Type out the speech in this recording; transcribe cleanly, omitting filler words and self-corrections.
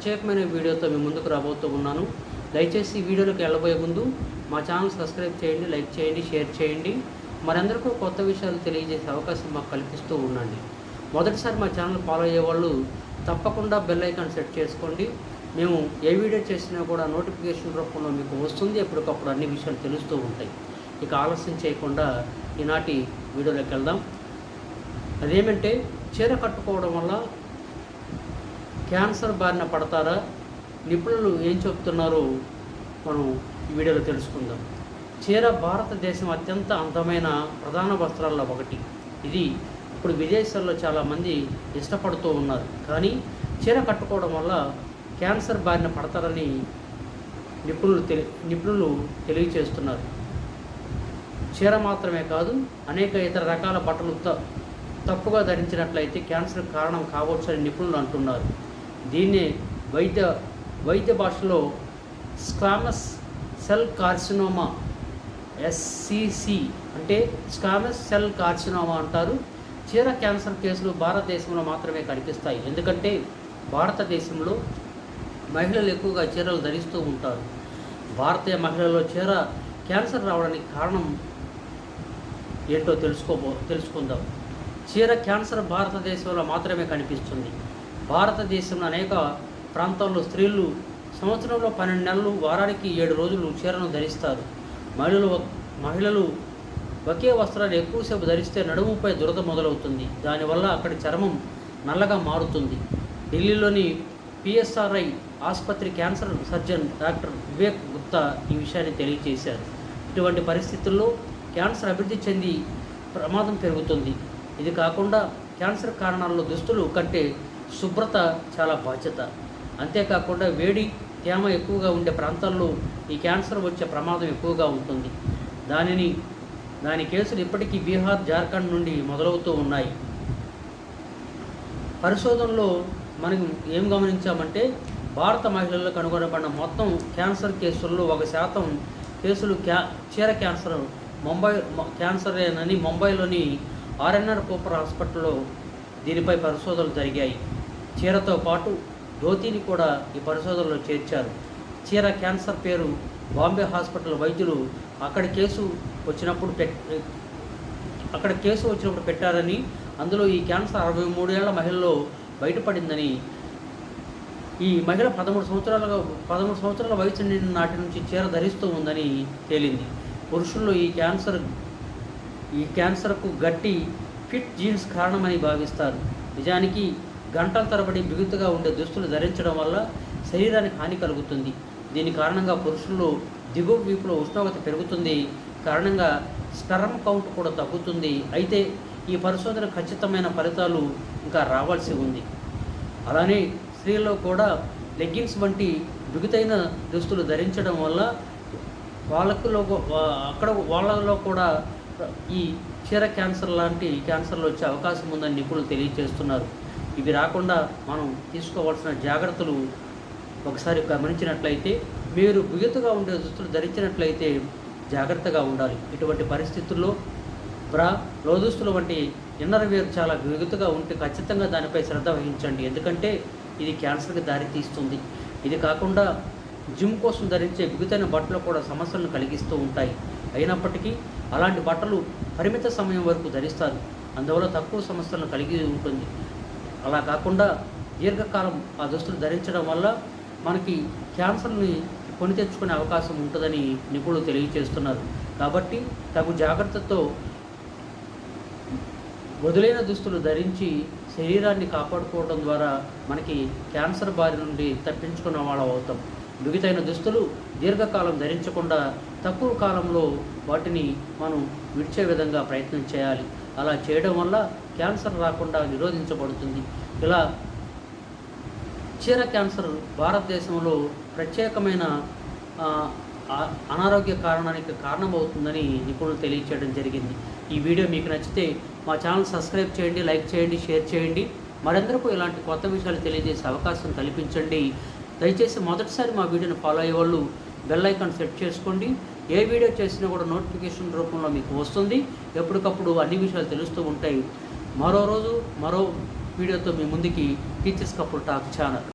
ప్రత్యేకమైన వీడియోతో మీ ముందుకు రాబోతూ ఉన్నాను. దయచేసి ఈ వీడియోలోకి వెళ్ళబోయే ముందు మా ఛానల్ సబ్స్క్రైబ్ చేయండి, లైక్ చేయండి, షేర్ చేయండి. మరందరికీ కొత్త విషయాలు తెలియజేసే అవకాశం మాకు కల్పిస్తూ ఉండండి. మొదటిసారి మా ఛానల్ ఫాలో అయ్యే వాళ్ళు తప్పకుండా బెల్ ఐకాన్ సెట్ చేసుకోండి. మేము ఏ వీడియో చేసినా కూడా నోటిఫికేషన్ రూపంలో మీకు వస్తుంది. ఎప్పటికప్పుడు అన్ని విషయాలు తెలుస్తూ ఉంటాయి. ఇక ఆలస్యం చేయకుండా ఈనాటి వీడియోలోకి వెళ్దాం. అదేమంటే చీర కట్టుకోవడం వల్ల క్యాన్సర్ బారిన పడతారా, నిపుణులు ఏం చెప్తున్నారో మనం ఈ వీడియోలో తెలుసుకుందాం. చీర భారతదేశం అత్యంత అందమైన ప్రధాన వస్త్రాల్లో ఒకటి. ఇది ఇప్పుడు విదేశాల్లో చాలామంది ఇష్టపడుతూ ఉన్నారు. కానీ చీర కట్టుకోవడం వల్ల క్యాన్సర్ బారిన పడతారని నిపుణులు తెలియచేస్తున్నారు. చీర మాత్రమే కాదు, అనేక ఇతర రకాల బట్టలు తప్పుగా ధరించినట్లయితే క్యాన్సర్ కారణం కావచ్చని నిపుణులు అంటున్నారు. దీన్నే వైద్య భాషలో స్క్వామస్ సెల్ కార్సినోమా, SCC అంటే స్క్వామస్ సెల్ కార్సినోమా అంటారు. చీర క్యాన్సర్ కేసులు భారతదేశంలో మాత్రమే కనిపిస్తాయి. ఎందుకంటే భారతదేశంలో మహిళలు ఎక్కువగా చీరలు ధరిస్తూ ఉంటారు. భారతీయ మహిళల్లో చీర క్యాన్సర్ రావడానికి కారణం ఏంటో తెలుసుకుందాం. చీర క్యాన్సర్ భారతదేశంలో మాత్రమే కనిపిస్తుంది. భారతదేశంలో అనేక ప్రాంతాల్లో స్త్రీలు సంవత్సరంలో 12 నెలలు, వారానికి 7 రోజులు చీరను ధరిస్తారు. మహిళలు ఒకే వస్త్రాన్ని ఎక్కువసేపు ధరిస్తే నడుముపై దురద మొదలవుతుంది. దానివల్ల అక్కడి చర్మం నల్లగా మారుతుంది. ఢిల్లీలోని PSRI ఆసుపత్రి cancer surgeon doctor Vivek Gupta ఈ విషయాన్ని తెలియజేశారు. ఇటువంటి పరిస్థితుల్లో క్యాన్సర్ అభివృద్ధి చెంది ప్రమాదం పెరుగుతుంది. ఇది కాకుండా క్యాన్సర్ కారణాల్లో దుస్తులు కంటే శుభ్రత చాలా బాధ్యత. అంతేకాకుండా వేడి, తేమ ఎక్కువగా ఉండే ప్రాంతాల్లో ఈ క్యాన్సర్ వచ్చే ప్రమాదం ఎక్కువగా ఉంటుంది. దాని కేసులు ఇప్పటికీ బీహార్, జార్ఖండ్ నుండి మొదలవుతూ ఉన్నాయి. పరిశోధనలో మనం ఏం గమనించామంటే భారత మహిళల్లో కనుగొనబడిన మొత్తం క్యాన్సర్ కేసుల్లో 1% కేసులు చీర క్యాన్సరేనని ముంబైలోని RNR కోపర్ హాస్పిటల్లో దీనిపై పరిశోధనలు జరిగాయి. చీరతో పాటు ధోతీని కూడా ఈ పరిశోధనలో చేర్చారు. చీర క్యాన్సర్ పేరు బాంబే హాస్పిటల్ వైద్యులు అక్కడ కేసు వచ్చినప్పుడు పెట్టారని, అందులో ఈ క్యాన్సర్ 63 ఏళ్ల మహిళలో బయటపడిందని, ఈ మహిళ 13 సంవత్సరాల వయసు నిండిన నాటి నుంచి చీర ధరిస్తూ ఉందని తేలింది. పురుషుల్లో ఈ క్యాన్సర్కు గట్టి ఫిట్ జీన్స్ కారణమని భావిస్తారు. నిజానికి గంటల తరబడి బిగుతుగా ఉండే దుస్తులు ధరించడం వల్ల శరీరానికి హాని కలుగుతుంది. దీని కారణంగా పురుషుల్లో దిగువ వీపులో ఉష్ణోగ్రత పెరుగుతుంది. కారణంగా స్పెర్మ్ కౌంట్ కూడా తగ్గుతుంది. అయితే ఈ పరిశోధన ఖచ్చితమైన ఫలితాలు ఇంకా రావాల్సి ఉంది. అలానే స్త్రీల్లో కూడా లెగ్గిన్స్ వంటి బిగుతైన దుస్తులు ధరించడం వల్ల వాళ్ళలో కూడా ఈ చీర క్యాన్సర్ లాంటి క్యాన్సర్లు వచ్చే అవకాశం ఉందని నిపుణులు తెలియజేస్తున్నారు. ఇవి రాకుండా మనం తీసుకోవాల్సిన జాగ్రత్తలు ఒకసారి గమనించినట్లయితే, మీరు బిగుతుగా ఉండే దుస్తులు ధరించినట్లయితే జాగ్రత్తగా ఉండాలి. ఇటువంటి పరిస్థితుల్లో బ్రా, లోదుస్తులు వంటి ఇన్నర్ వేర్ చాలా బిగుతుగా ఉంటే ఖచ్చితంగా దానిపై శ్రద్ధ వహించండి. ఎందుకంటే ఇది క్యాన్సర్కి దారితీస్తుంది. ఇది కాకుండా జిమ్ కోసం ధరించే బిగుతైన బట్టలు కూడా సమస్యలను కలిగిస్తూ ఉంటాయి. అయినప్పటికీ అలాంటి బట్టలు పరిమిత సమయం వరకు ధరిస్తారు. అందువల్ల తక్కువ సమస్యలను కలిగి ఉంటుంది. అలా కాకుండా దీర్ఘకాలం ఆ దుస్తులు ధరించడం వల్ల మనకి క్యాన్సర్ని కొని తెచ్చుకునే అవకాశం ఉంటుందని నిపుణులు తెలియజేస్తున్నారు. కాబట్టి తగు జాగ్రత్తతో వదులైన దుస్తులు ధరించి శరీరాన్ని కాపాడుకోవడం ద్వారా మనకి క్యాన్సర్ బారి నుండి తప్పించుకున్న వాళ్ళం అవుతాం. బిగుతైన దుస్తులు దీర్ఘకాలం ధరించకుండా తక్కువ కాలంలో వాటిని మనం విడిచే విధంగా ప్రయత్నం చేయాలి. అలా చేయడం వల్ల క్యాన్సర్ రాకుండా నిరోధించబడుతుంది. ఇలా చీర క్యాన్సర్ భారతదేశంలో ప్రత్యేకమైన అనారోగ్య కారణానికి కారణమవుతుందని నిపుణులు తెలియచేయడం జరిగింది. ఈ వీడియో మీకు నచ్చితే మా ఛానల్ సబ్స్క్రైబ్ చేయండి, లైక్ చేయండి, షేర్ చేయండి. మరందరికీ ఇలాంటి కొత్త విషయాలు తెలియజేసే అవకాశం కల్పించండి. దయచేసి మొదటిసారి మా వీడియోని ఫాలో అయ్యే వాళ్ళు బెల్ ఐకాన్ సెట్ చేసుకోండి. ఏ వీడియో చేసినా కూడా నోటిఫికేషన్ రూపంలో మీకు వస్తుంది. ఎప్పటికప్పుడు అన్ని విషయాలు తెలుస్తూ ఉంటాయి. మరో రోజు మరో వీడియోతో మీ ముందుకి టీచర్స్ కపుల్ టాక్ ఛానల్.